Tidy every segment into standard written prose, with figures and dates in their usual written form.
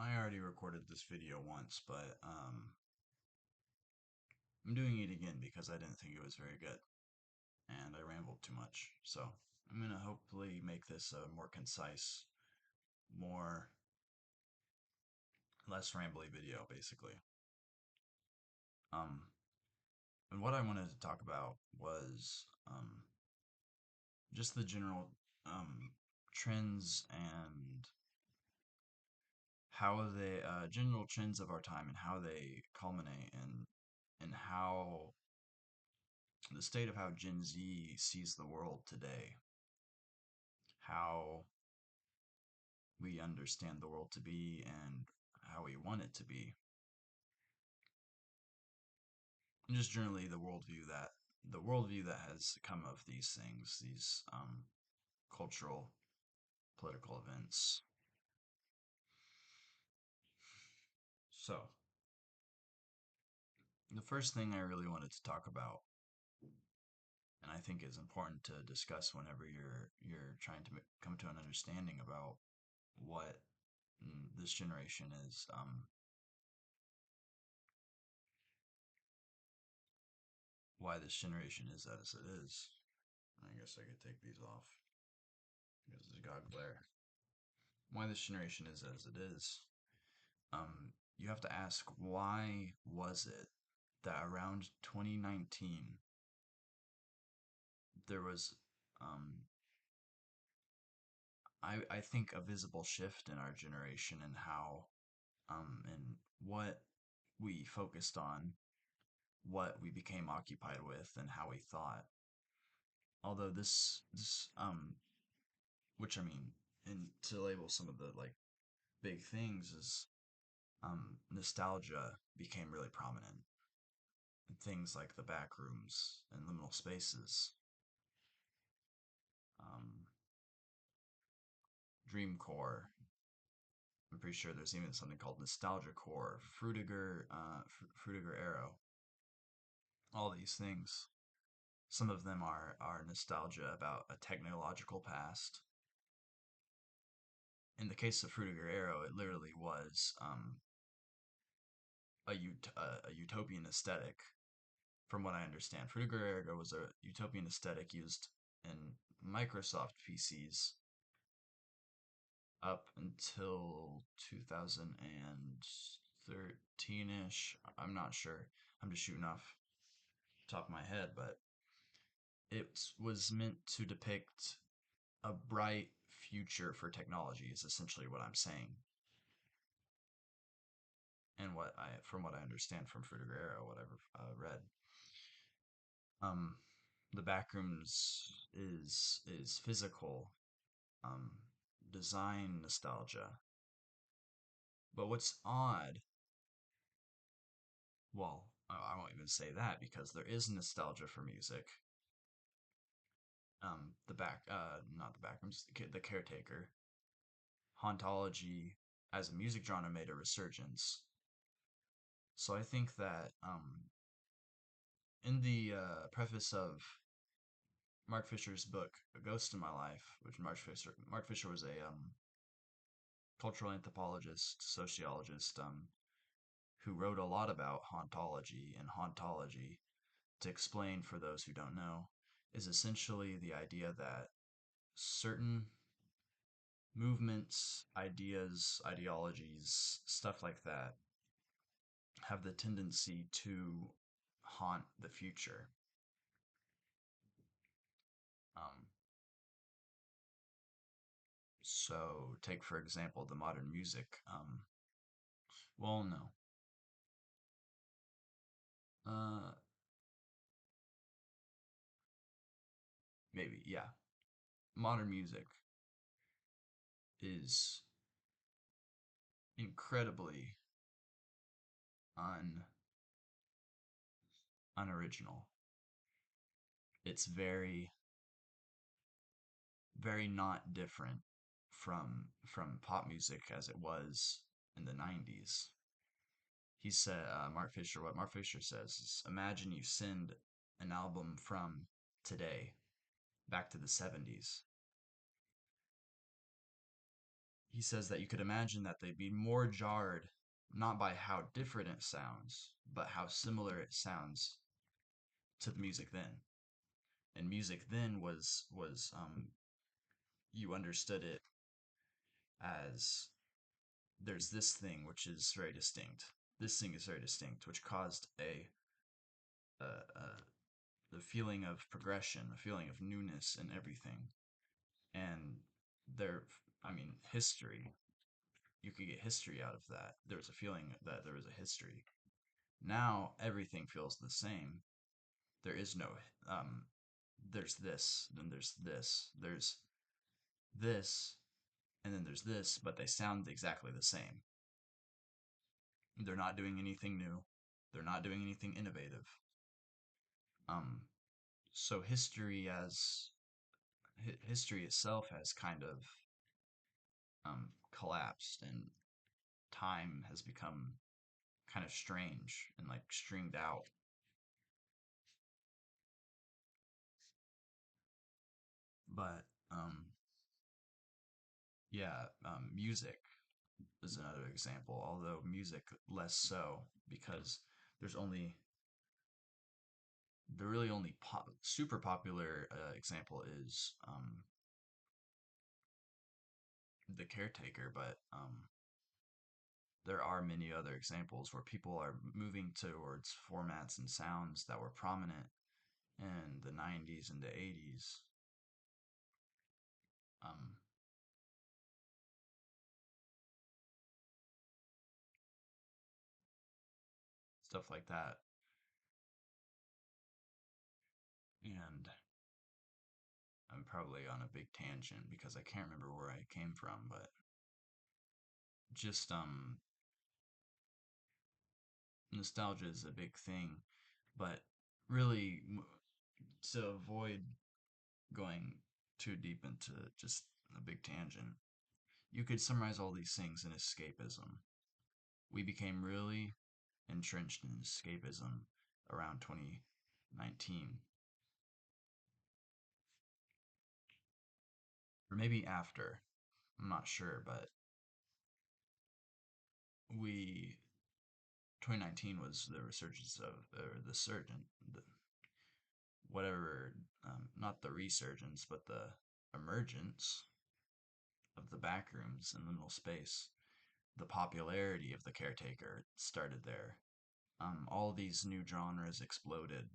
I already recorded this video once, but I'm doing it again because I didn't think it was very good and I rambled too much. So I'm gonna hopefully make this a more concise, more less rambly video, basically. Um, and what I wanted to talk about was just the general um trends and how they general trends of our time and how they culminate and how the state of how Gen Z sees the world today, how we understand the world to be, and how we want it to be, and just generally the worldview that has come of these things, these cultural, political events. So, the first thing I really wanted to talk about, and I think is important to discuss whenever you're trying to come to an understanding about what this generation is, why this generation is as it is. I guess I could take these off because it's got glare. Why this generation is as it is. You have to ask, why was it that around 2019 there was, um, I think, a visible shift in our generation and how, and what we focused on, what we became occupied with, and how we thought. Although which I mean, and to label some of the like big things is nostalgia became really prominent. Things like the back rooms and liminal spaces, um, Dreamcore. I'm pretty sure there's even something called Nostalgia Core, Frutiger Arrow. All these things. Some of them are nostalgia about a technological past. In the case of Frutiger Arrow, it literally was a utopian aesthetic, from what I understand. Frutiger Arrow was a utopian aesthetic used in Microsoft PCs up until 2013-ish. I'm not sure. I'm just shooting off the top of my head, but it was meant to depict a bright future for technology is essentially what I'm saying. And from what I understand from Frutiger Arrow, what I've read, um, the backrooms is physical, um, design nostalgia. But what's odd, well, I won't even say that because there is nostalgia for music. Not the backrooms, the caretaker, hauntology as a music genre made a resurgence. So I think that in the preface of Mark Fisher's book A Ghost in My Life, which Mark Fisher was a cultural anthropologist, sociologist, who wrote a lot about hauntology, and hauntology, to explain for those who don't know, is essentially the idea that certain movements, ideas, ideologies, stuff like that, have the tendency to haunt the future. Um, so, take for example the modern music. Well, no. Uh, Maybe, yeah. Modern music is incredibly unoriginal. It's very, very not different from pop music as it was in the 90s. He said, what Mark Fisher says is, imagine you send an album from today back to the 70s. he says that you could imagine that they'd be more jarred not by how different it sounds, but how similar it sounds to the music then. And music then was you understood it as there's this thing which is very distinct. This thing is very distinct, which caused a the feeling of progression, a feeling of newness in everything. And there, I mean, history. You could get history out of that. There was a feeling that there was a history. Now everything feels the same. There is no, um, there's this, then there's this, and then there's this, but they sound exactly the same. They're not doing anything new. They're not doing anything innovative. Um, so history itself has kind of collapsed, and time has become kind of strange and like stringed out. But yeah, music is another example, although music less so because there's only the really only super popular example is the caretaker, but there are many other examples where people are moving towards formats and sounds that were prominent in the 90s and the 80s. Um, Stuff like that. And I'm probably on a big tangent because I can't remember where I came from, but just nostalgia is a big thing, but really to avoid going too deep into just a big tangent, you could summarize all these things in escapism. We became really entrenched in escapism around 2019, or maybe after. I'm not sure, but we 2019 was the resurgence of or the surgeon, the, whatever, not the resurgence, but the emergence of the backrooms and liminal space. The popularity of the caretaker started there. All these new genres exploded.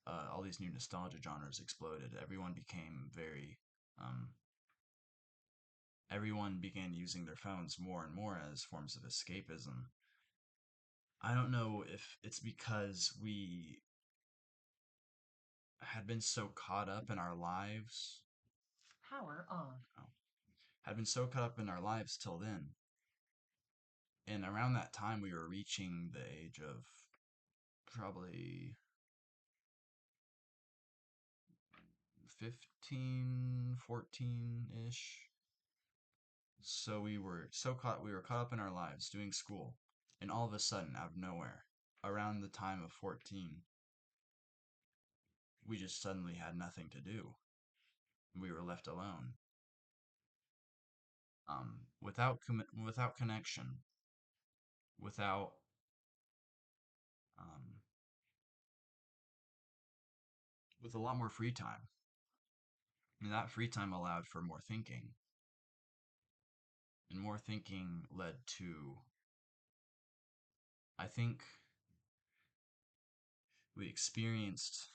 All these new nostalgia genres exploded. Um, everyone began using their phones more and more as forms of escapism. I don't know if it's because we had been so caught up in our lives. Power on. Oh, had been so caught up in our lives till then. And around that time, we were reaching the age of probably 15, 14 ish. So we were caught up in our lives doing school. And all of a sudden, out of nowhere, around the time of 14, we just suddenly had nothing to do. We were left alone. Without connection, without um, with a lot more free time. And that free time allowed for more thinking, and more thinking led to, I think, we experienced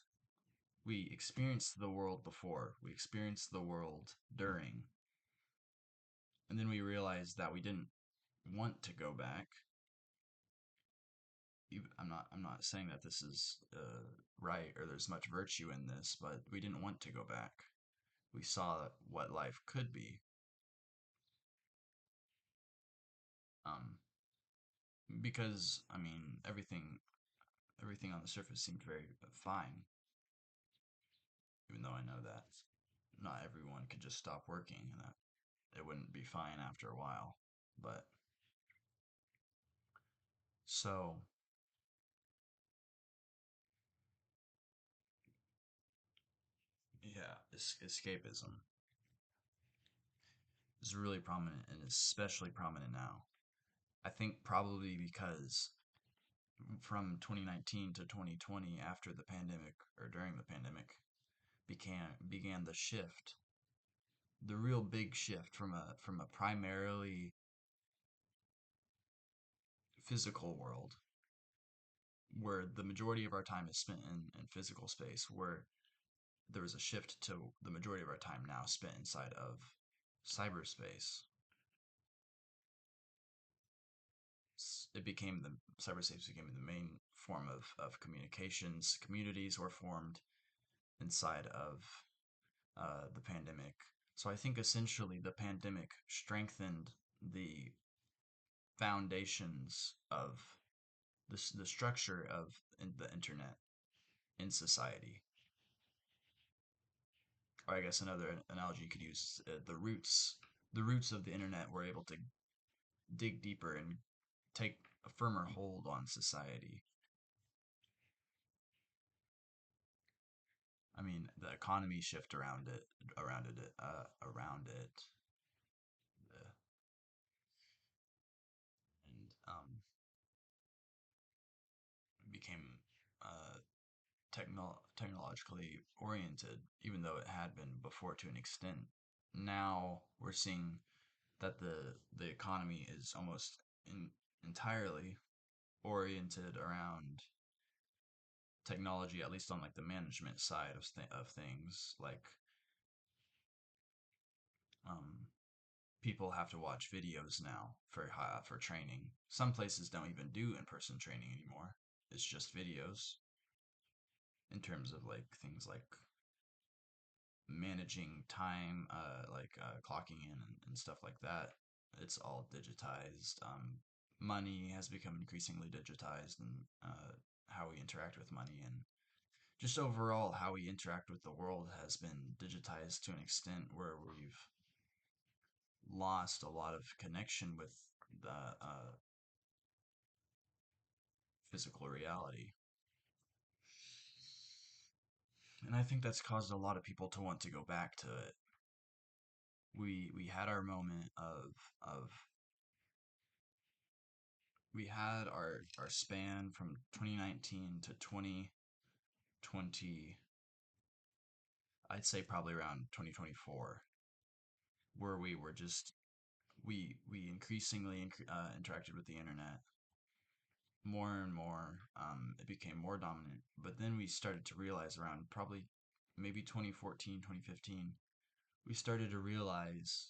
we experienced the world before, we experienced the world during, and then we realized that we didn't want to go back. I'm not saying that this is right or there's much virtue in this, but we didn't want to go back. We saw what life could be. Um, because I mean everything on the surface seemed very fine, even though I know that not everyone could just stop working and that it wouldn't be fine after a while. But so yeah, escapism. is really prominent and especially prominent now. I think probably because from 2019 to 2020, after the pandemic or during the pandemic, began the shift, the real big shift from a primarily physical world where the majority of our time is spent in physical space, where there was a shift to the majority of our time now spent inside of cyberspace. It became the cyberspace became the main form of communications. Communities were formed inside of the pandemic. So I think essentially the pandemic strengthened the foundations of the structure of the internet in society. Or I guess another analogy you could use the roots of the internet were able to dig deeper and take a firmer hold on society. I mean, the economy shift around it, uh, and became technologically oriented, even though it had been before to an extent. Now we're seeing that the economy is almost entirely oriented around technology, at least on like the management side of things. Like um, people have to watch videos now for training. Some places don't even do in person training anymore. It's just videos in terms of like things like managing time, clocking in and stuff like that. It's all digitized. Money has become increasingly digitized, and how we interact with money and just overall how we interact with the world has been digitized to an extent where we've lost a lot of connection with the physical reality. And I think that's caused a lot of people to want to go back to it. We had our moment of we had our span from 2019 to 2020. I'd say probably around 2024, where we were just we increasingly interacted with the internet more and more. It became more dominant, but then we started to realize around probably maybe 2014, 2015, we started to realize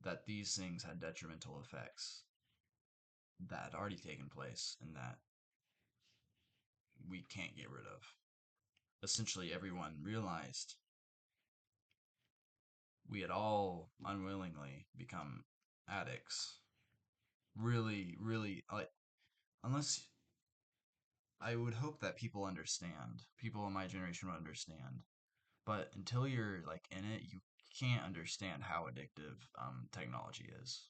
that these things had detrimental effects that had already taken place and that we can't get rid of. Essentially, everyone realized we had all unwillingly become addicts. Really, really, like, unless I would hope that people in my generation would understand. But until you're like in it, you can't understand how addictive technology is.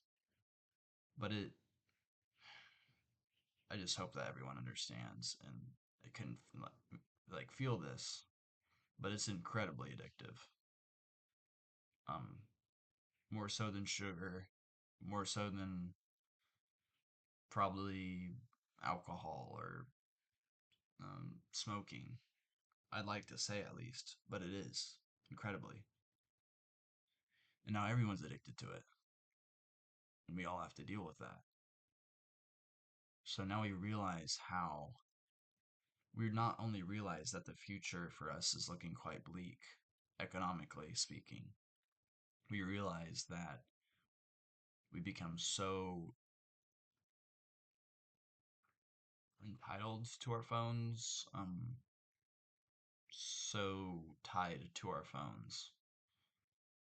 But I just hope that everyone understands and it can like feel this. But it's incredibly addictive. Um, More so than sugar, more so than probably alcohol or smoking. I'd like to say at least, but it is incredibly. And now everyone's addicted to it, and we all have to deal with that. So now we not only realize that the future for us is looking quite bleak, economically speaking, we realize that we become so entitled to our phones, so tied to our phones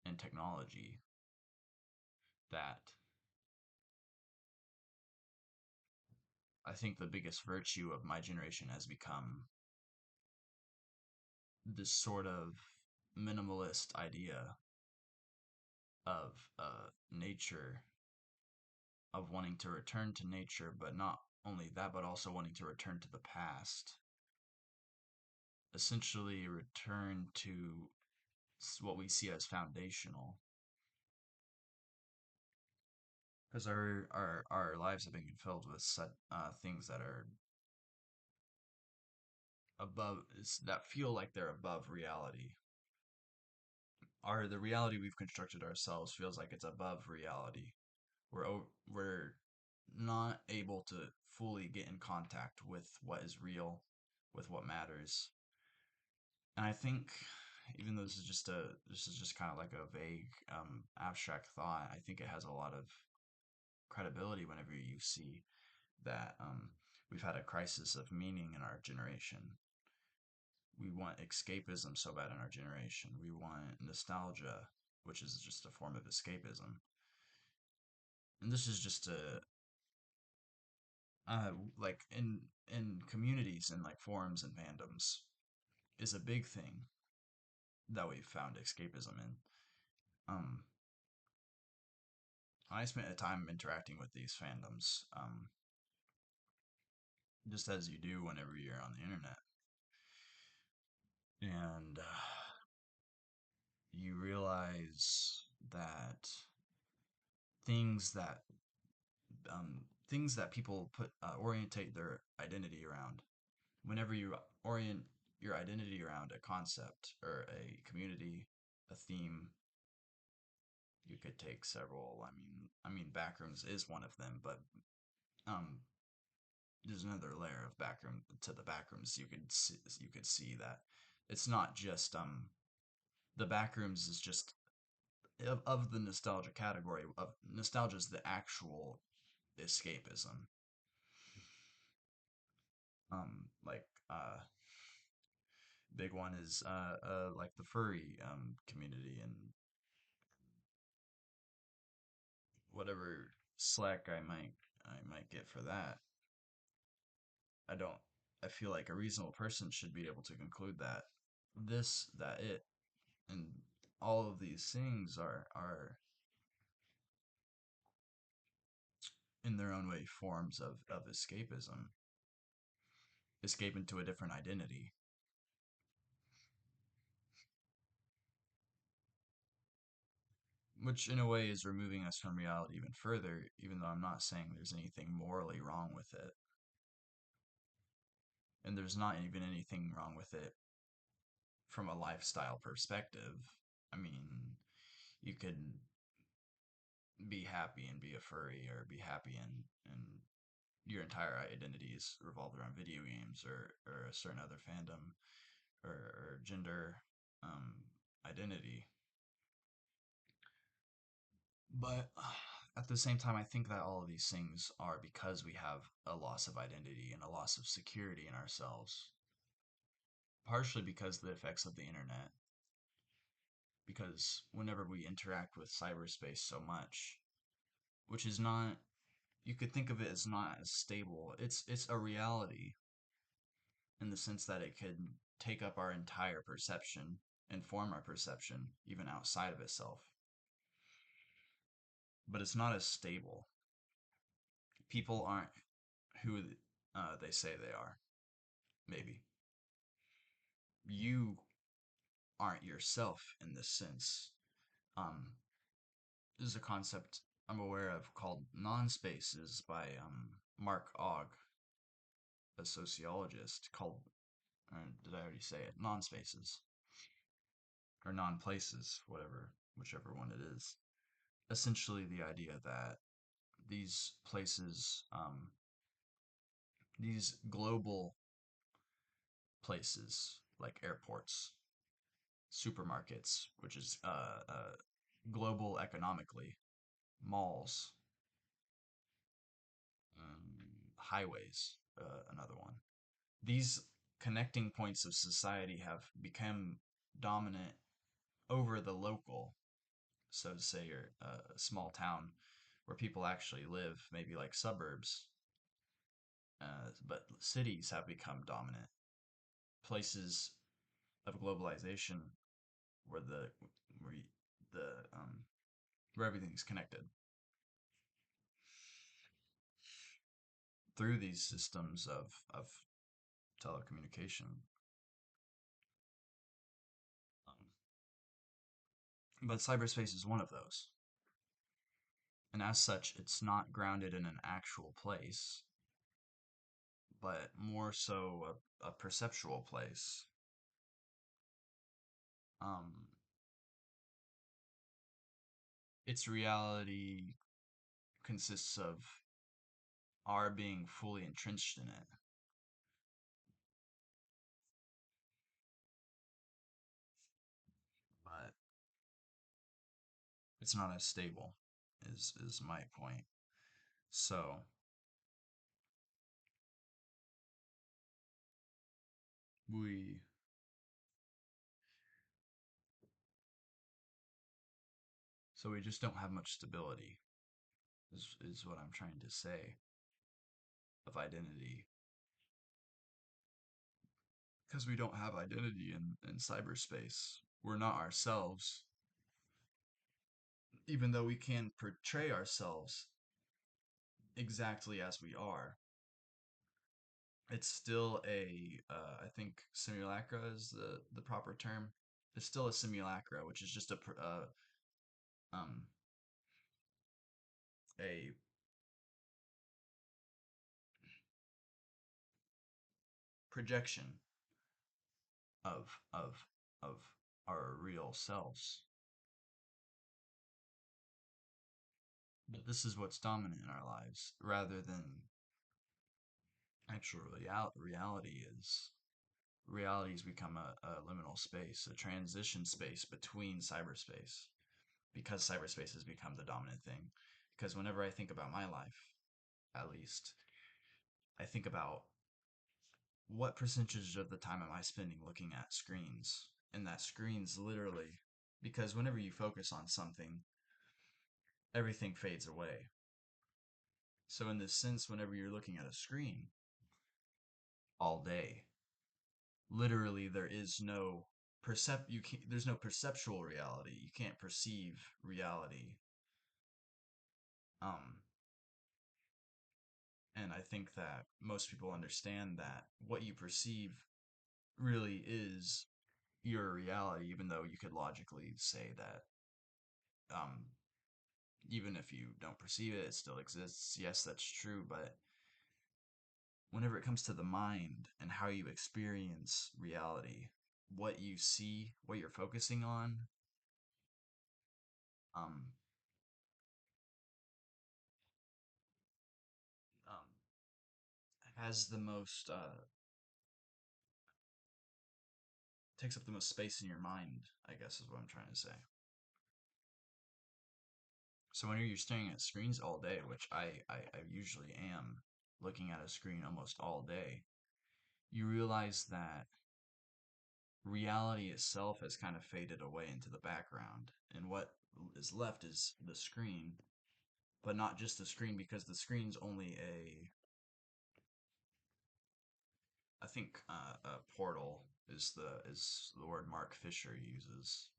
and technology that I think the biggest virtue of my generation has become this sort of minimalist idea of nature, of wanting to return to nature, but not only that, but also wanting to return to the past. Essentially, return to what we see as foundational. because our lives have been filled with things that are that feel like they're above reality. The reality we've constructed ourselves feels like it's above reality. We're not able to fully get in contact with what is real, with what matters. And I think, even though this is just kind of like a vague, abstract thought, I think it has a lot of credibility whenever you see that we've had a crisis of meaning in our generation. We want escapism so bad in our generation. We want nostalgia, which is just a form of escapism. And this is just a like in communities and like forums and fandoms is a big thing that we've found escapism in. Um, I spent a time interacting with these fandoms, just as you do whenever you're on the internet, and you realize that things that things that people orientate their identity around. Whenever you orient your identity around a concept or a community, a theme, you could take several. I mean, Backrooms is one of them, but um, there's another layer of backroom to the Backrooms. You could see that it's not just the Backrooms is just of the nostalgia category. Of nostalgia is the actual escapism. Like big one is like the furry community and whatever slack I might get for that. I don't. I feel like a reasonable person should be able to conclude that it, and all of these things are in their own way forms of escapism, escape into a different identity, which in a way is removing us from reality even further. Even though I'm not saying there's anything morally wrong with it, and there's not even anything wrong with it from a lifestyle perspective. I mean, you could be happy and be a furry, or be happy and your entire identity is revolved around video games, or a certain other fandom, or gender identity. But at the same time, I think that all of these things are because we have a loss of identity and a loss of security in ourselves. Partially because of the effects of the internet, because whenever we interact with cyberspace so much, which is not, you could think of it as not as stable. It's a reality in the sense that it could take up our entire perception, inform our perception even outside of itself. But it's not as stable. People aren't who they say they are. Maybe you aren't yourself in this sense. Um, this is a concept I'm aware of called non-spaces by Mark Ogg, a sociologist, called, or did I already say it? Non-spaces or non-places, whatever, whichever one it is. Essentially, the idea that these places, these global places like airports, supermarkets, which is global economically, malls, highways, another one. These connecting points of society have become dominant over the local. So, to say you're a small town where people actually live, maybe like suburbs, but cities have become dominant places of globalization where where the where everything's connected through these systems of telecommunication. Um, but cyberspace is one of those. And as such, it's not grounded in an actual place, but more so a perceptual place. Um, its reality consists of our being fully entrenched in it, but it's not as stable, is my point. So we so we just don't have much stability, is what I'm trying to say, of identity, because we don't have identity in cyberspace. We're not ourselves, even though we can portray ourselves exactly as we are. It's still I think simulacra is the proper term. It's still a simulacra, which is just um a projection of of of our real selves. But this is what's dominant in our lives, rather than actual reality is. Reality has become a liminal space, a transition space between cyberspace, because cyberspace has become the dominant thing. Because whenever I think about my life, at least, I think about what percentage of the time am I spending looking at screens? And that screens literally, because whenever you focus on something, everything fades away. So, in this sense, whenever you're looking at a screen all day, literally there is no there's no perceptual reality. You can't perceive reality. Um, and I think that most people understand that what you perceive really is your reality, even though you could logically say that um, even if you don't perceive it, it still exists. Yes, that's true, but whenever it comes to the mind and how you experience reality, what you see, what you're focusing on, um, um, has the most takes up the most space in your mind, I guess is what I'm trying to say. So when you're staring at screens all day, which I usually am looking at a screen almost all day, you realize that reality itself has kind of faded away into the background. And what is left is the screen, but not just the screen, because the screen's only I think a portal is the word Mark Fisher uses.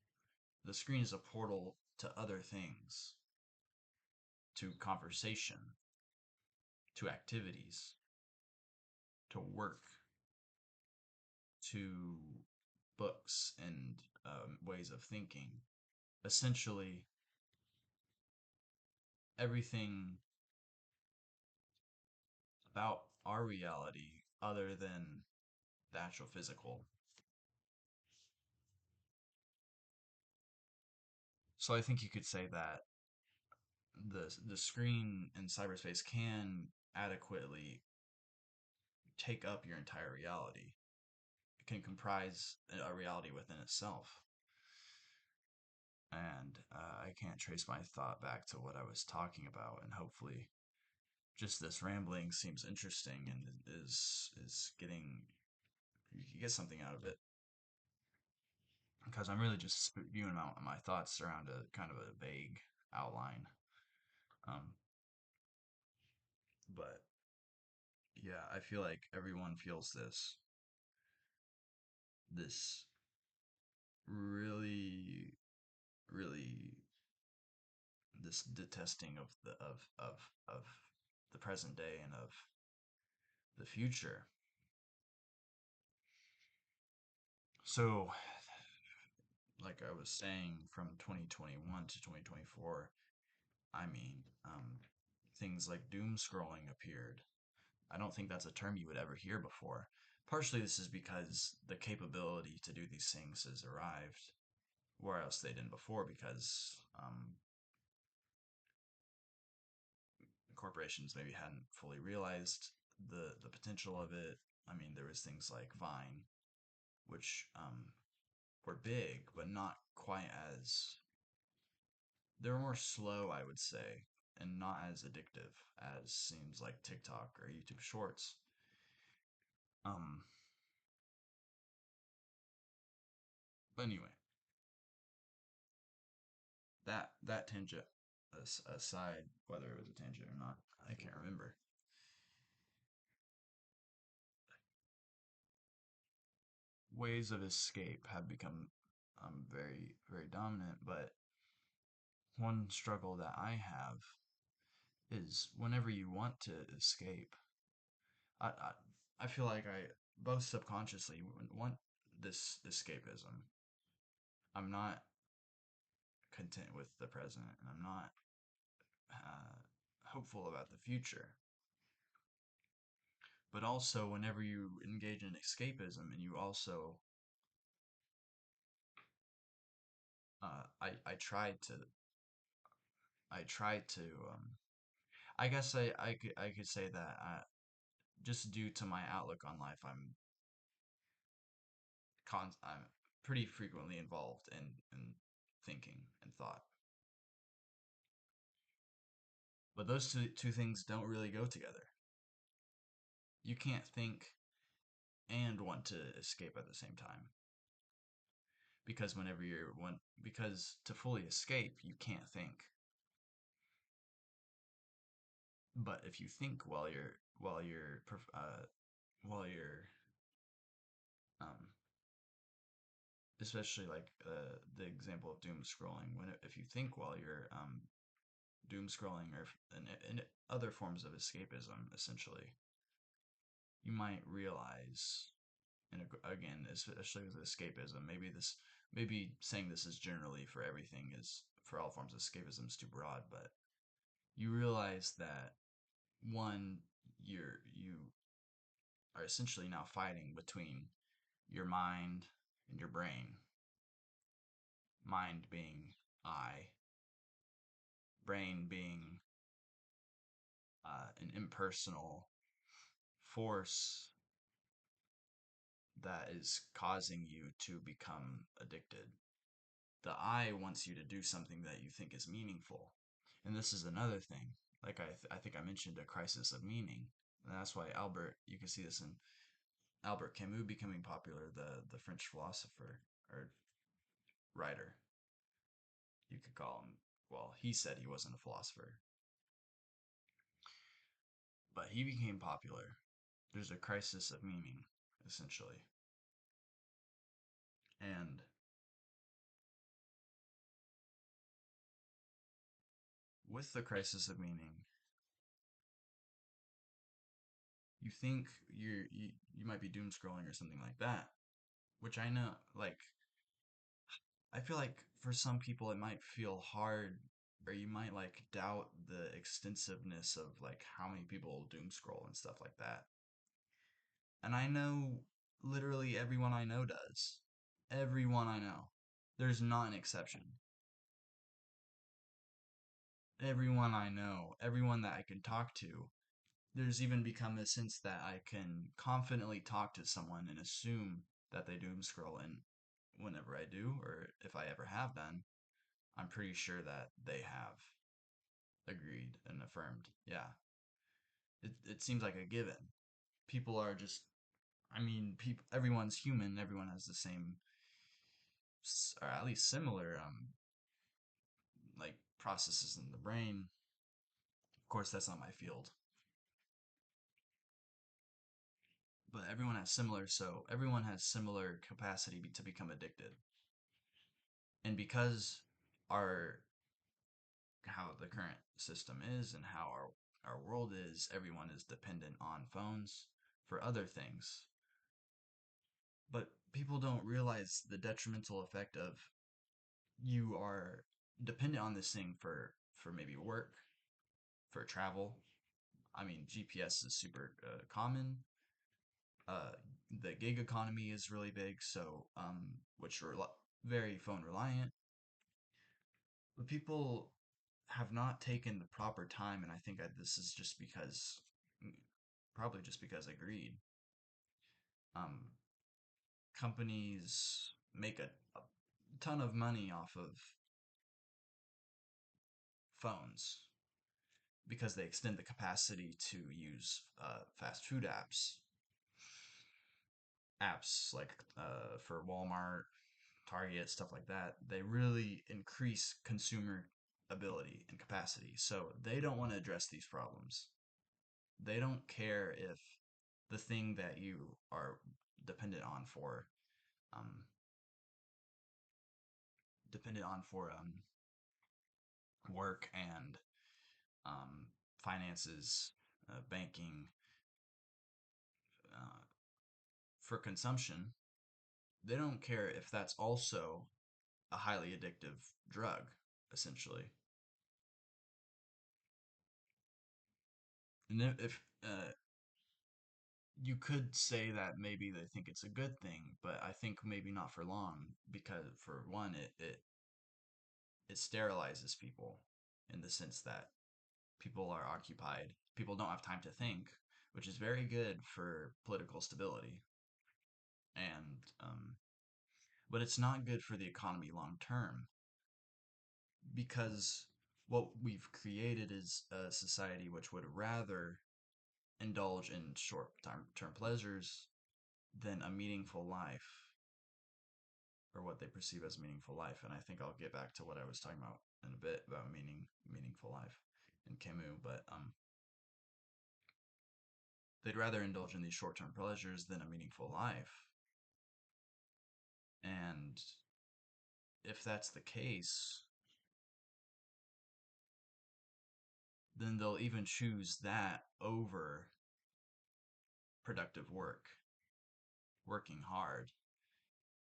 The screen is a portal to other things, to conversation, to activities, to work, to books and ways of thinking. Essentially, everything about our reality other than the actual physical. So I think you could say that the screen in cyberspace can adequately take up your entire reality. It can comprise a reality within itself. And I can't trace my thought back to what I was talking about, and hopefully, just this rambling seems interesting and is getting you get something out of it, because I'm really just spewing out my thoughts around a kind of a vague outline. Um, but yeah, I feel like everyone feels this really really this detesting of of the present day and of the future. So, like I was saying, from 2021 to 2024, I mean, things like doom scrolling appeared. I don't think that's a term you would ever hear before. Partially, this is because the capability to do these things has arrived, where else they didn't before, because corporations maybe hadn't fully realized the potential of it. I mean, there was things like Vine, which were big, but not quite as they were more slow, I would say, and not as addictive as seems like TikTok or YouTube Shorts. Um, but anyway, that tangent aside, whether it was a tangent or not, I can't remember. Ways of escape have become very dominant, but one struggle that I have is whenever you want to escape, I feel like I both subconsciously want this escapism. I'm not content with the present, and I'm not hopeful about the future. But also, whenever you engage in escapism, and you also, I tried to, I tried to, I guess I could say that just due to my outlook on life, I'm pretty frequently involved in thinking and thought. But those two things don't really go together. You can't think and want to escape at the same time. Because whenever you're one because to fully escape, you can't think. But if you think while you're um especially like the example of doom scrolling, if you think while you're doom scrolling or in other forms of escapism, essentially, you might realize, and again, especially with escapism, maybe saying this is generally for everything is for all forms of escapism is too broad, but you realize that one, you are essentially now fighting between your mind and your brain. Mind being I, brain being an impersonal force that is causing you to become addicted. The I wants you to do something that you think is meaningful. And this is another thing. Like I think I mentioned a crisis of meaning. And that's why you can see this in Albert Camus becoming popular, the French philosopher or writer, you could call him. Well, he said he wasn't a philosopher, but he became popular. There's a crisis of meaning, essentially. And with the crisis of meaning, you think you might be doom scrolling or something like that, which I know, like, I feel like for some people it might feel hard, or you might like doubt the extensiveness of like how many people doom scroll and stuff like that. And I know literally everyone I know does. Everyone I know. There's not an exception. Everyone I know, everyone that I can talk to, there's even become a sense that I can confidently talk to someone and assume that they doom scroll. And whenever I do, or if I ever have done, I'm pretty sure that they have agreed and affirmed. Yeah, it seems like a given. People are just, I mean, everyone's human. Everyone has the same, or at least similar, like processes in the brain. Of course, that's not my field, but everyone has similar capacity to become addicted. And because our how the current system is and how our world is, everyone is dependent on phones for other things. But people don't realize the detrimental effect of you are dependent on this thing for maybe work, for travel. I mean, GPS is super common. Uh, the gig economy is really big, so which are very phone reliant. But people have not taken the proper time, and I think this is just because, mm, probably just because of greed. Um, Companies make a ton of money off of phones because they extend the capacity to use fast food apps like for Walmart, Target, stuff like that. They really increase consumer ability and capacity. So they don't want to address these problems. They don't care if the thing that you are dependent on for um, work and finances, banking, uh, for consumption. They don't care if that's also a highly addictive drug, essentially. And if you could say that maybe they think it's a good thing, but I think maybe not for long because for one, it sterilizes people in the sense that people are occupied. People don't have time to think, which is very good for political stability. And but it's not good for the economy long term because what we've created is a society which would rather indulge in short term pleasures than a meaningful life or what they perceive as meaningful life. And I think I'll get back to what I was talking about in a bit about meaningful life in Camus, but they'd rather indulge in these short-term pleasures than a meaningful life. And if that's the case, then they'll even choose that over productive work, working hard,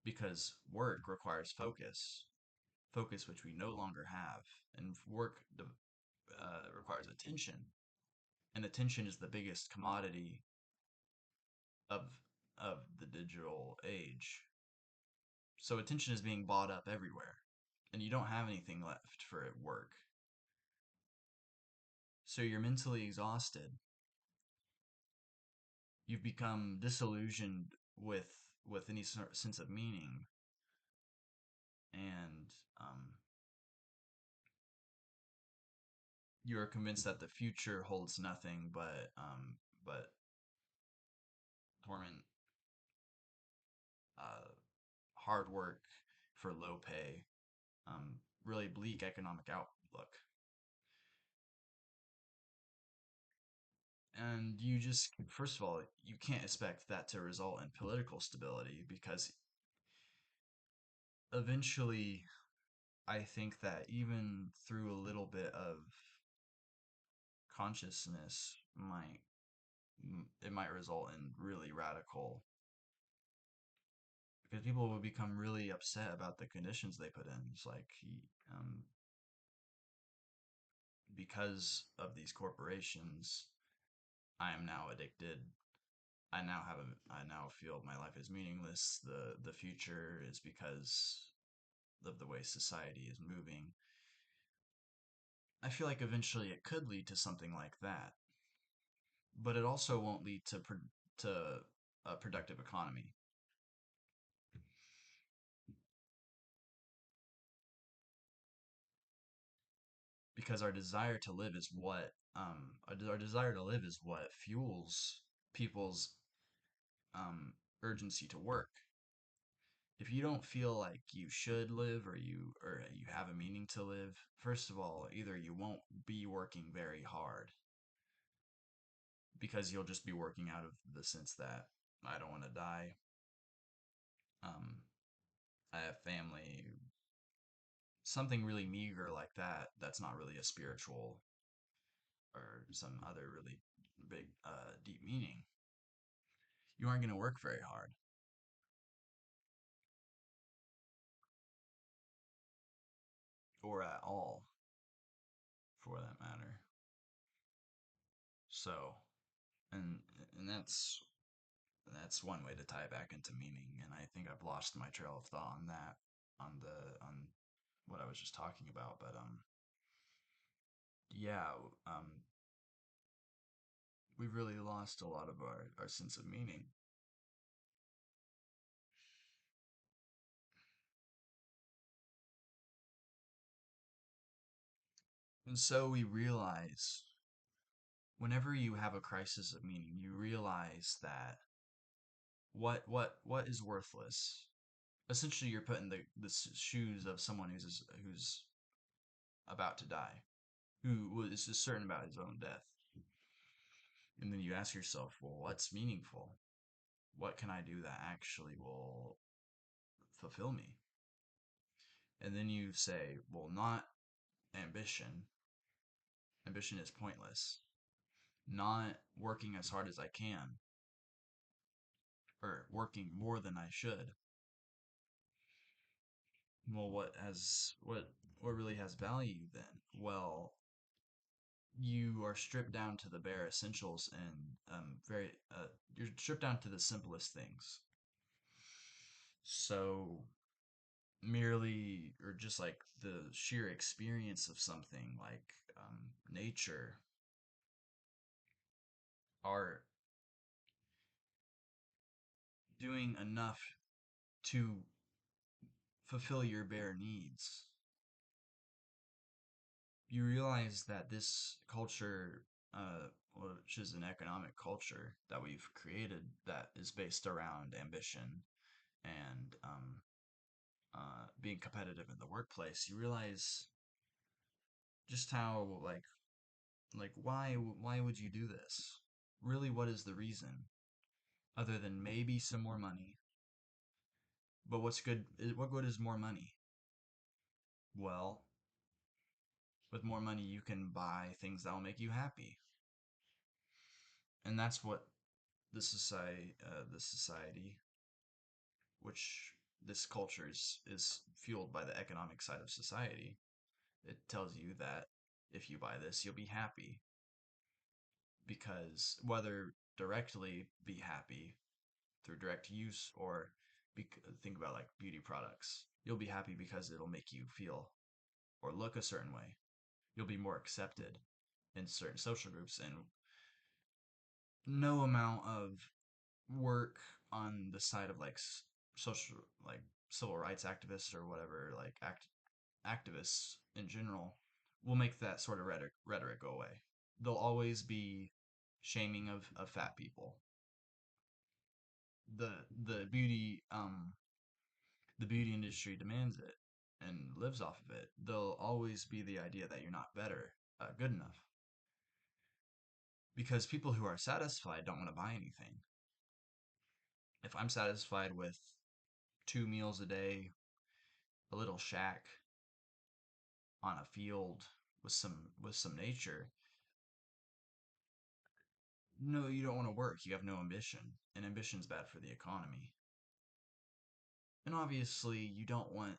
because work requires focus which we no longer have, and work requires attention, and attention is the biggest commodity of the digital age. So attention is being bought up everywhere, and you don't have anything left for it work. So you're mentally exhausted. You've become disillusioned with any sense of meaning, and um, you are convinced that the future holds nothing but torment, uh, hard work for low pay, really bleak economic outlook. And you just, first of all, you can't expect that to result in political stability because eventually, I think that even through a little bit of consciousness, it might result in really radical because people will become really upset about the conditions they put in. It's like because of these corporations, I am now addicted. I now feel my life is meaningless. The future is because of the way society is moving. I feel like eventually it could lead to something like that, but it also won't lead to a productive economy because our desire to live is what fuels people's um, urgency to work. If you don't feel like you should live or you have a meaning to live, first of all, either you won't be working very hard because you'll just be working out of the sense that I don't want to die. Um, I have family, something really meager like that. That's not really a spiritual or some other really big, deep meaning. You aren't going to work very hard or at all. for that matter. So, and and that's one way to tie it back into meaning. And I think I've lost my trail of thought on that, on what I was just talking about. But yeah, we've really lost a lot of our sense of meaning. And so we realize whenever you have a crisis of meaning, you realize that what is worthless. Essentially, you're put in the shoes of someone who's about to die, who is certain about his own death. And then you ask yourself, well, what's meaningful? What can I do that actually will fulfill me? And then you say, well, not ambition. Ambition is pointless. Not working as hard as I can, or working more than I should. Well, what really has value then? Well, you are stripped down to the bare essentials and very you're stripped down to the simplest things. So merely or just like the sheer experience of something like nature, art, doing enough to fulfill your bare needs, you realize that this culture, which is an economic culture that we've created that is based around ambition and being competitive in the workplace, you realize just how like why would you do this? Really, what is the reason other than maybe some more money? But what's good? What good is more money? Well, with more money, you can buy things that will make you happy, and that's what the society, which this culture is fueled by the economic side of society. It tells you that if you buy this, you'll be happy because whether directly be happy through direct use or think about like beauty products, you'll be happy because it'll make you feel or look a certain way. You'll be more accepted in certain social groups, and no amount of work on the side of like social like civil rights activists or whatever like activists in general will make that sort of rhetoric go away. There'll always be shaming of fat people. the the beauty um the beauty industry demands it and lives off of it. There'll always be the idea that you're not better good enough because people who are satisfied don't want to buy anything. If I'm satisfied with 2 meals a day, a little shack on a field with some nature, no, you don't want to work. You have no ambition, and ambition's bad for the economy. And obviously, you don't want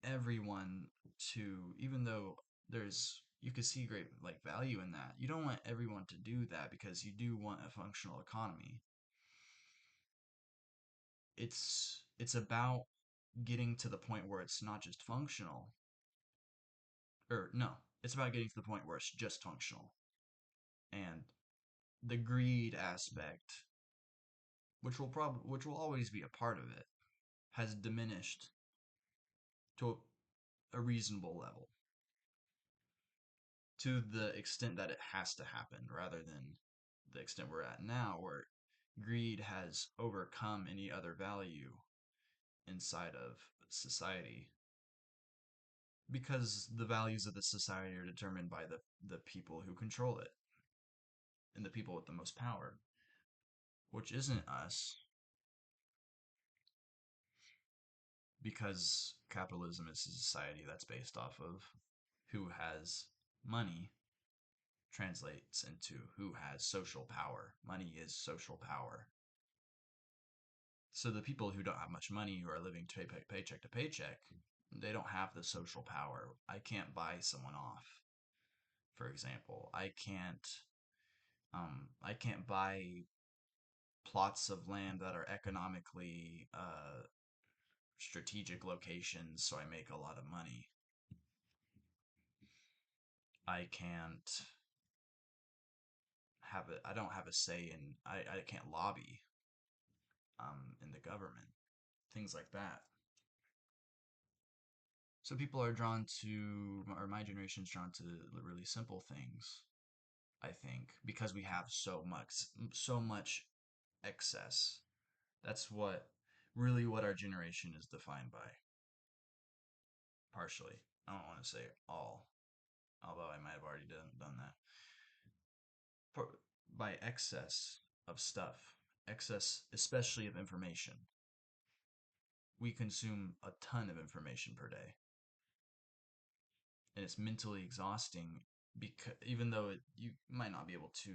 everyone to, even though there's you could see great like value in that. You don't want everyone to do that because you do want a functional economy. It's about getting to the point where it's not just functional, or no, it's about getting to the point where it's just functional. And the greed aspect, which will always be a part of it, has diminished to a reasonable level, to the extent that it has to happen rather than the extent we're at now where greed has overcome any other value inside of society because the values of the society are determined by the people who control it and the people with the most power, which isn't us, because capitalism is a society that's based off of who has money translates into who has social power. Money is social power. So the people who don't have much money, who are living paycheck to paycheck, they don't have the social power. I can't buy someone off for example. I can't buy plots of land that are economically strategic locations so I make a lot of money. I can't I don't have a say in, I can't lobby in the government, things like that. So people are drawn to, or my generation's drawn to really simple things, I think, because we have so much excess. That's what our generation is defined by, partially. I don't want to say all, although I might have already done that. For, by excess of stuff, excess, especially of information. We consume a ton of information per day, and it's mentally exhausting because even though you might not be able to,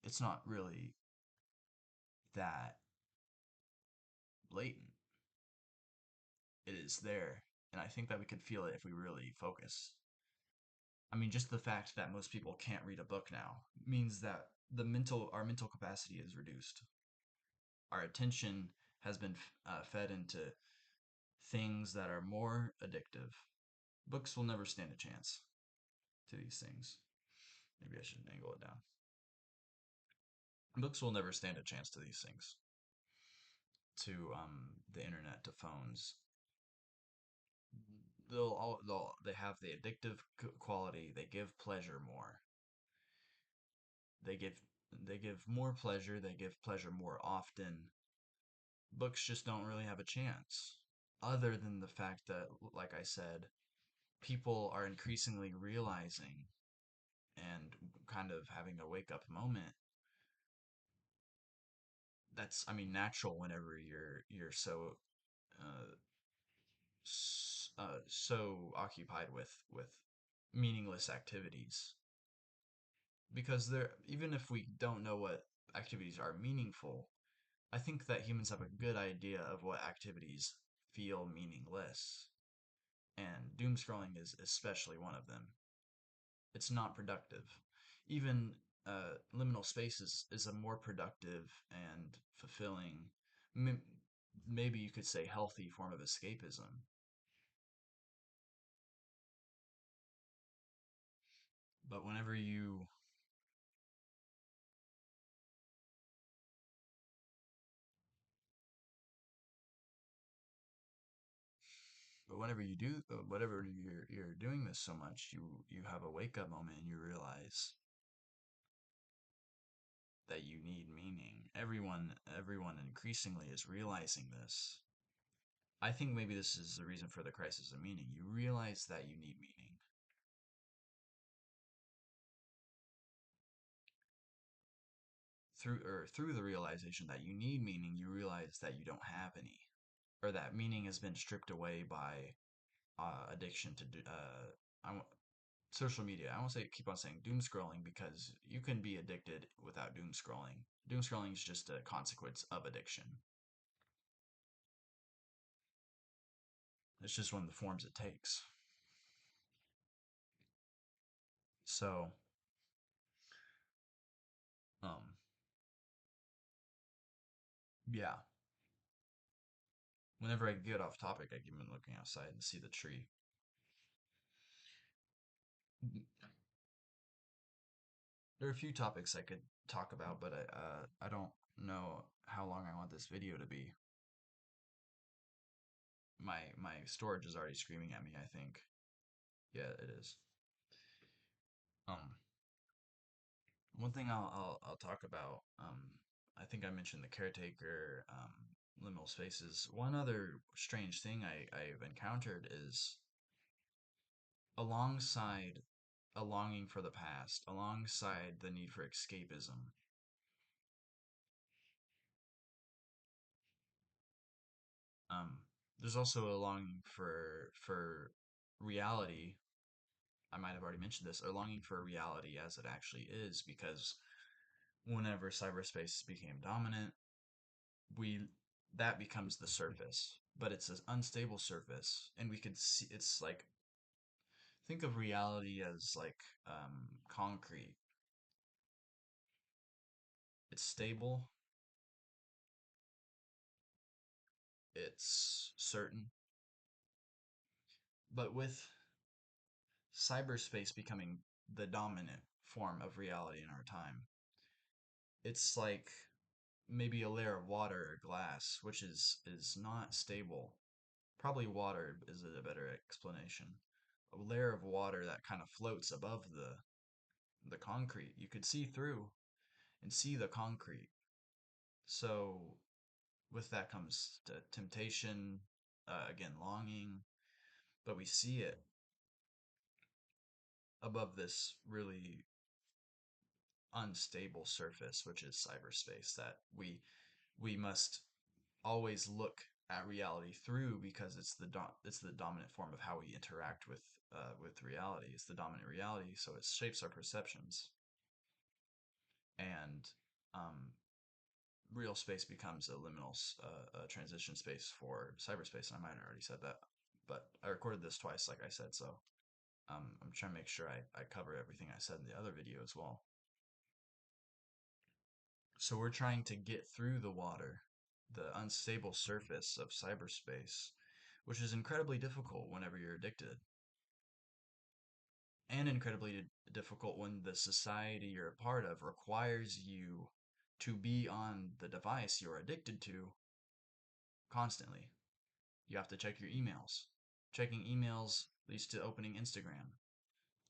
it's not really that blatant. It is there, and I think that we could feel it if we really focus. I mean, just the fact that most people can't read a book now means that our mental capacity is reduced. Our attention has been fed into things that are more addictive. Books will never stand a chance to these things. Maybe I should angle it down. Books will never stand a chance to these things. To the internet, to phones. They have the addictive quality. They give pleasure more. They give they give more pleasure. They give pleasure more often. Books just don't really have a chance. Other than the fact that, like I said, people are increasingly realizing and kind of having a wake up moment. That's, I mean, natural whenever you're so uh, so occupied with meaningless activities, because there, even if we don't know what activities are meaningful, I think that humans have a good idea of what activities feel meaningless, and doom scrolling is especially one of them. It's not productive. Even liminal space is a more productive and fulfilling, maybe you could say healthy form of escapism. But whenever you but whenever you do whatever you're doing this so much, you have a wake up moment and you realize that you need meaning. Everyone increasingly is realizing this. I think maybe this is the reason for the crisis of meaning. You realize that you need meaning. Through the realization that you need meaning, you realize that you don't have any, or that meaning has been stripped away by addiction to social media. I won't say keep on saying doom scrolling, because you can be addicted without doom scrolling. Doom scrolling is just a consequence of addiction. It's just one of the forms it takes. So, um, yeah. Whenever I get off topic, I keep on looking outside and see the tree. There are a few topics I could talk about, but I don't know how long I want this video to be. My storage is already screaming at me, I think. Yeah, it is. Um, One thing I'll talk about, I think I mentioned the caretaker, liminal spaces. One other strange thing I've encountered is, alongside a longing for the past, alongside the need for escapism, um, there's also a longing for reality. I might have already mentioned this, a longing for reality as it actually is, because whenever cyberspace became dominant, we that becomes the surface, but it's an unstable surface, and we could see it's like Think of reality as like concrete. It's stable, it's certain, but with cyberspace becoming the dominant form of reality in our time, it's like maybe a layer of water or glass, which is not stable. Probably water is a better explanation. A layer of water that kind of floats above the concrete. You could see through and see the concrete. So with that comes temptation, again longing, but we see it above this really unstable surface, which is cyberspace that we must always look at reality through because it's the dominant form of how we interact with reality. It's the dominant reality, so it shapes our perceptions, and um, real space becomes a liminal transition space for cyberspace. And I might have already said that, but I recorded this twice, like I said, so I'm trying to make sure I cover everything I said in the other video as well. So we're trying to get through the water, the unstable surface of cyberspace, which is incredibly difficult whenever you're addicted, and incredibly difficult when the society you're a part of requires you to be on the device you're addicted to constantly. You have to check your emails. Checking emails leads to opening Instagram.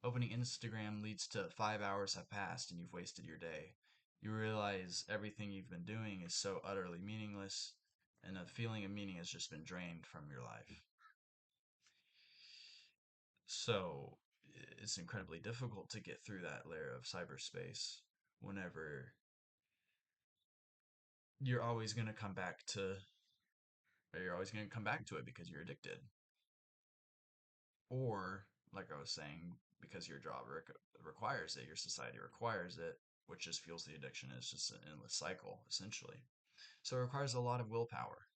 Opening Instagram leads to 5 hours have passed and you've wasted your day. You realize everything you've been doing is so utterly meaningless, and a feeling of meaning has just been drained from your life. So it's incredibly difficult to get through that layer of cyberspace whenever you're always going to come back to, or you're always going to come back to it because you're addicted. Or, like I was saying, because your job requires it, your society requires it, which just fuels the addiction. It's just an endless cycle, essentially. So it requires a lot of willpower.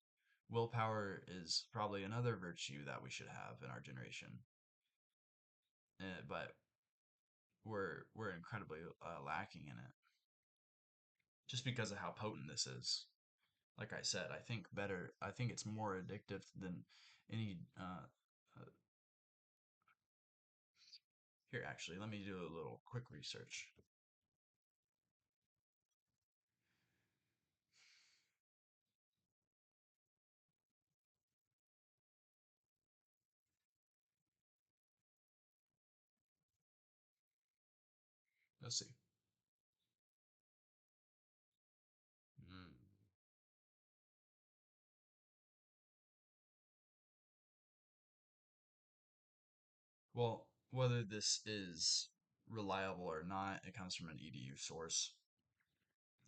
Willpower is probably another virtue that we should have in our generation, but we're incredibly lacking in it, just because of how potent this is. Like I said, I think better. I think it's more addictive than any. Here, actually, let me do a little quick research. Let's see. Mm. Well, whether this is reliable or not, it comes from an EDU source.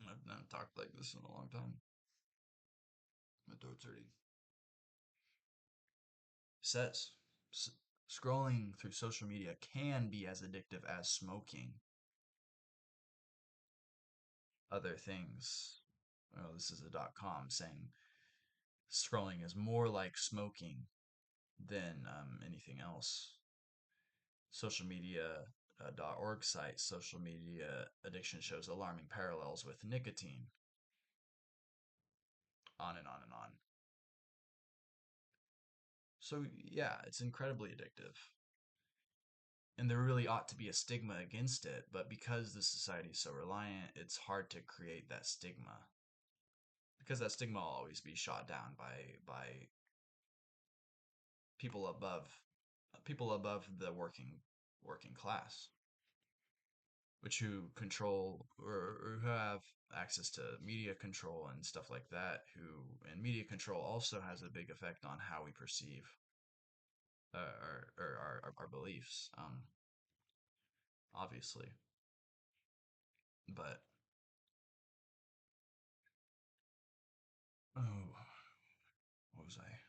I've not talked like this in a long time. My throat's hurting. Says scrolling through social media can be as addictive as smoking. Other things. Well, this is a .com saying scrolling is more like smoking than anything else. Social media .org site, social media addiction shows alarming parallels with nicotine. On and on and on. So yeah, it's incredibly addictive. And there really ought to be a stigma against it, but because the society is so reliant, it's hard to create that stigma. Because that stigma will always be shot down by people above people above the working class, which who control or who have access to media control and stuff like that, who and media control also has a big effect on how we perceive our beliefs, obviously. But oh, what was I?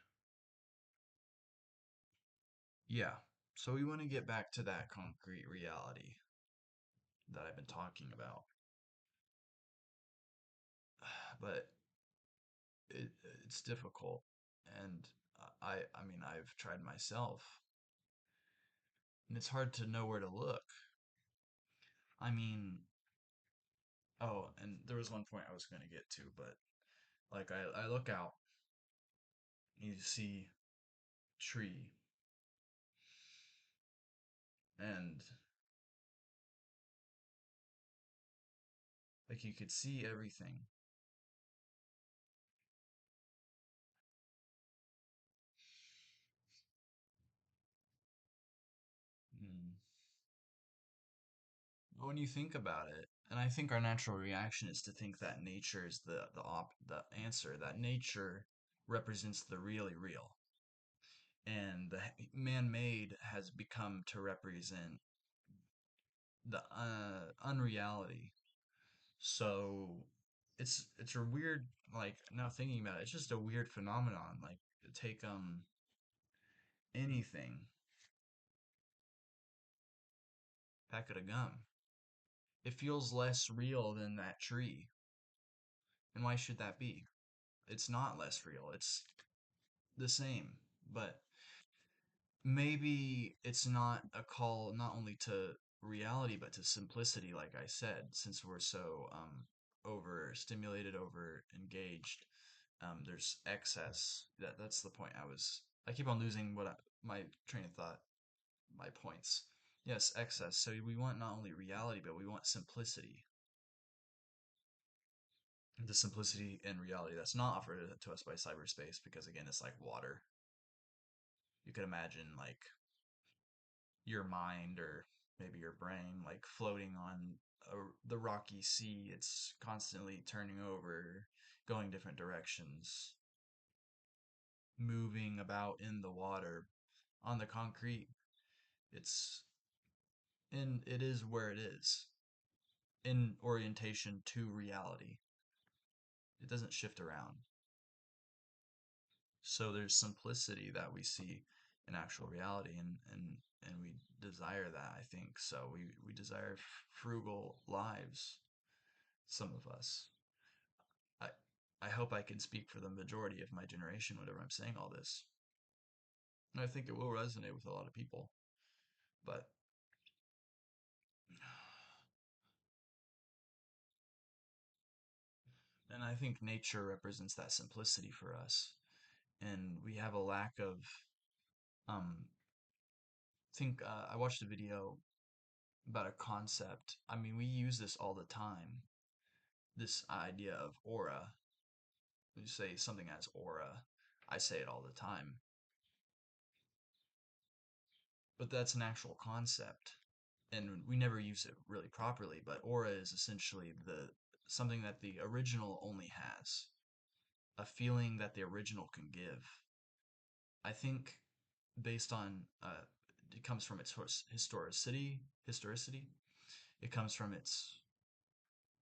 Yeah. So we want to get back to that concrete reality that I've been talking about. But it it's difficult, and I mean I've tried myself and it's hard to know where to look. I mean, oh, and there was one point I was going to get to, but like I look out, you see tree, and like you could see everything. Mm. When you think about it, and I think our natural reaction is to think that nature is the answer, that nature represents the really real, and the man-made has become to represent the unreality. So it's a weird, like, now thinking about it, it's just a weird phenomenon. Like, take anything, packet of gum. It feels less real than that tree. And why should that be? It's not less real. It's the same. But maybe it's not a call not only to reality but to simplicity, like I said, since we're so overstimulated, over engaged. There's excess. That's the point. I keep on losing my train of thought, my points. Yes, excess. So we want not only reality, but we want simplicity. The simplicity and reality that's not offered to us by cyberspace, because again, it's like water. You could imagine like your mind, or maybe your brain, like floating on the rocky sea. It's constantly turning over, going different directions, moving about in the water. On the concrete, it's it is where it is in orientation to reality. It doesn't shift around. So there's simplicity that we see in actual reality, and we desire that, I think. So we desire frugal lives, some of us. I I hope I can speak for the majority of my generation whenever I'm saying all this. And I think it will resonate with a lot of people. But and I think nature represents that simplicity for us. And we have a lack of um think I watched a video about a concept. I mean, we use this all the time. This idea of aura. When you say something has aura, I say it all the time. But that's an actual concept, and we never use it really properly. But aura is essentially the something that the original only has, a feeling that the original can give. I think based on it comes from its historicity. It comes from its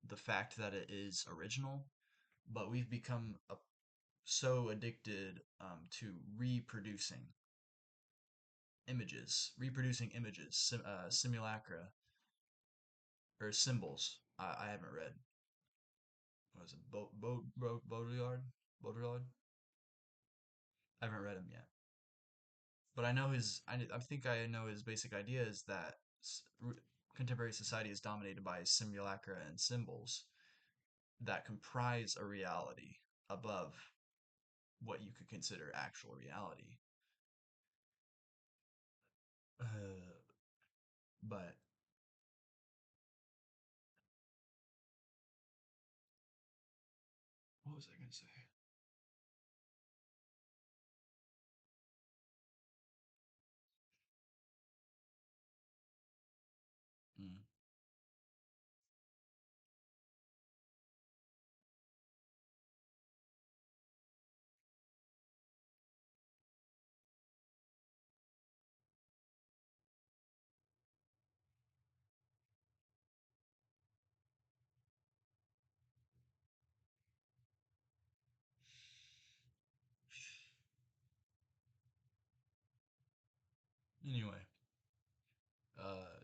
the fact that it is original, but we've become so addicted to reproducing images, simulacra, or symbols. I haven't read. What was it? Baudrillard? Baudrillard? I haven't read him yet. But I know I think I know his basic idea is that contemporary society is dominated by simulacra and symbols that comprise a reality above what you could consider actual reality. But what was I going to say? Mm. Anyway,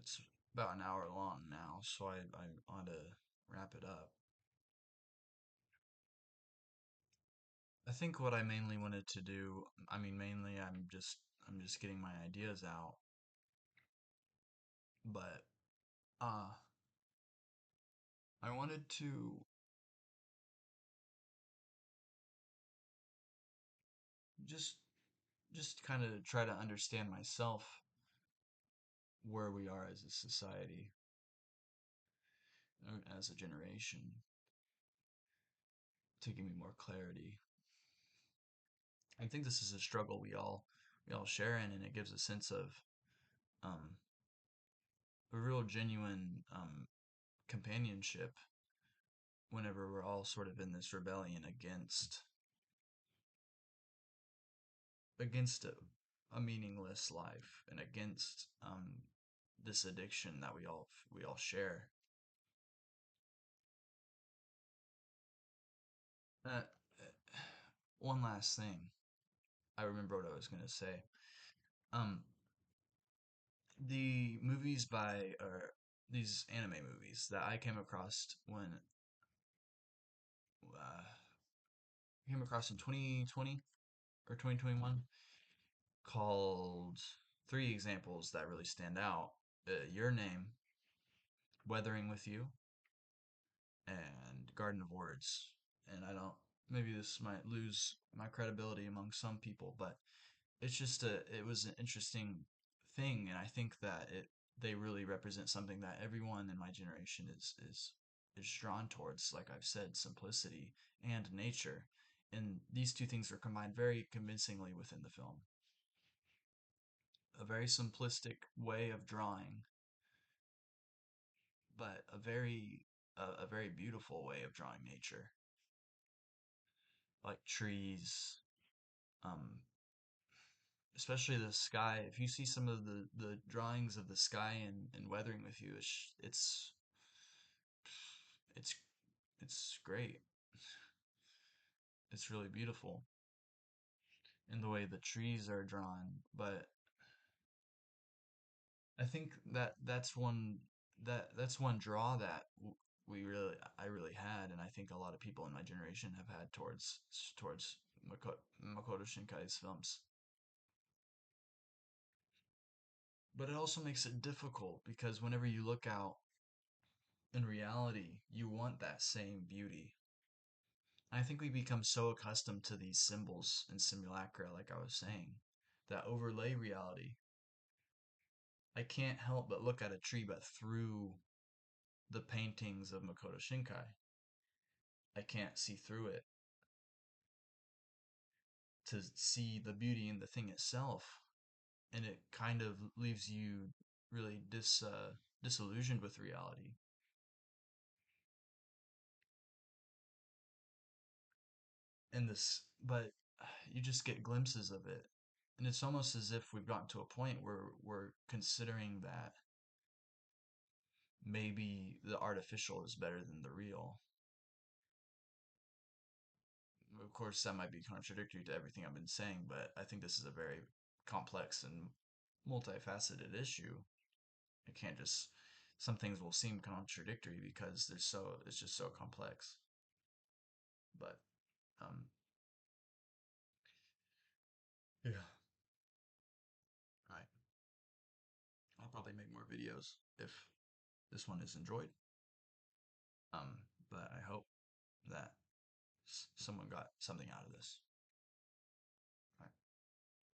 it's about an hour long now, so I ought to wrap it up. I think what I mainly wanted to do, I mean, mainly I'm just getting my ideas out. But uh I wanted to just just kind of try to understand myself where we are as a society, or as a generation, to give me more clarity. I think this is a struggle we all share in, and it gives a sense of um, a real genuine companionship whenever we're all sort of in this rebellion against a meaningless life and against this addiction that we all share. Uh, One last thing, I remember what I was gonna say. Um, the movies by or these anime movies that I came across in 2020 or 2021, called three examples that really stand out: Your Name, Weathering with You, and Garden of Words. And I don't, maybe this might lose my credibility among some people, but it was an interesting thing, and I think that they really represent something that everyone in my generation is drawn towards. Like I've said, simplicity and nature, and these two things are combined very convincingly within the film. A very simplistic way of drawing, but a very beautiful way of drawing nature, like trees, um, especially the sky. If you see some of the drawings of the sky in Weathering with You, it's it's great. It's really beautiful in the way the trees are drawn. But I think that's one draw that I really had, and I think a lot of people in my generation have had towards Makoto Shinkai's films. But it also makes it difficult because whenever you look out in reality, you want that same beauty. I think we become so accustomed to these symbols and simulacra, like I was saying, that overlay reality. I can't help but look at a tree, but through the paintings of Makoto Shinkai, I can't see through it to see the beauty in the thing itself, and it kind of leaves you really disillusioned with reality. And this, but you just get glimpses of it, and it's almost as if we've gotten to a point where we're considering that maybe the artificial is better than the real. Of course, that might be contradictory to everything I've been saying, but I think this is a very complex and multifaceted issue. It can't just, some things will seem contradictory because it's just so complex. But um, yeah, right. I'll probably make more videos if this one is enjoyed. Um, but I hope that someone got something out of this.